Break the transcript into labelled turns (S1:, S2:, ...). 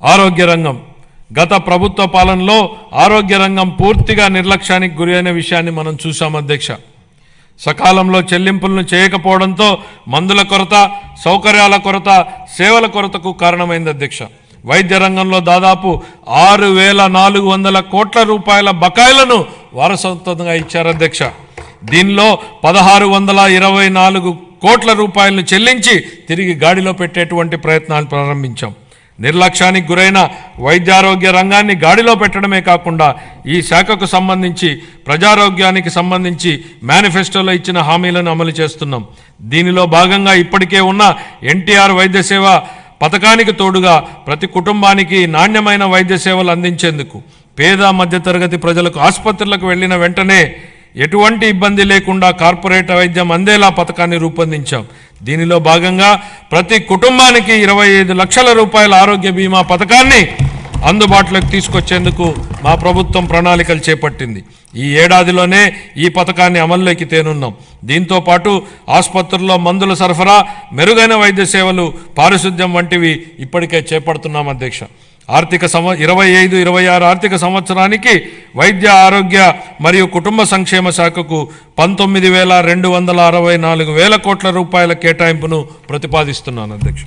S1: ఆరోగ్య రంగం గత ప్రభుత్వ పాలనలో ఆరోగ్య రంగం పూర్తిగా నిర్లక్ష్యానికి గురైన విషయాన్ని మనం చూసాం అధ్యక్ష. సకాలంలో చెల్లింపులను చేయకపోవడంతో మందుల కొరత, సౌకర్యాల కొరత, సేవల కొరతకు కారణమైంది అధ్యక్ష. వైద్య రంగంలో దాదాపు 6,400 కోట్ల రూపాయల బకాయిలను వారసత్వంగా ఇచ్చారు అధ్యక్ష. దీనిలో 1,624 కోట్ల రూపాయలను చెల్లించి తిరిగి గాడిలో పెట్టేటువంటి ప్రయత్నాలు ప్రారంభించాం. నిర్లక్ష్యానికి గురైన వైద్యారోగ్య రంగాన్ని గాడిలో పెట్టడమే కాకుండా ఈ శాఖకు సంబంధించి ప్రజారోగ్యానికి సంబంధించి మేనిఫెస్టోలో ఇచ్చిన హామీలను అమలు చేస్తున్నాం. దీనిలో భాగంగా ఇప్పటికే ఉన్న ఎన్టీఆర్ వైద్య సేవ పథకానికి తోడుగా ప్రతి కుటుంబానికి నాణ్యమైన వైద్య సేవలు అందించేందుకు పేద మధ్యతరగతి ప్రజలకు ఆసుపత్రులకు వెళ్లిన వెంటనే ఎటువంటి ఇబ్బంది లేకుండా కార్పొరేట్ వైద్యం అందేలా పథకాన్ని రూపొందించాం. దీనిలో భాగంగా ప్రతి కుటుంబానికి 25 లక్షల రూపాయల ఆరోగ్య బీమా పథకాన్ని అందుబాటులోకి తీసుకొచ్చేందుకు మా ప్రభుత్వం ప్రణాళికలు చేపట్టింది. ఈ ఏడాదిలోనే ఈ పథకాన్ని అమల్లోకి తేనున్నాం. దీంతో పాటు ఆసుపత్రుల్లో మందుల సరఫరా, మెరుగైన వైద్య సేవలు, పారిశుద్ధ్యం వంటివి ఇప్పటికే చేపడుతున్నాం అధ్యక్ష. 25-26 ఆర్థిక సంవత్సరానికి వైద్య ఆరోగ్య మరియు కుటుంబ సంక్షేమ శాఖకు 19,264 కోట్ల రూపాయల కేటాయింపును ప్రతిపాదిస్తున్నాను అధ్యక్ష.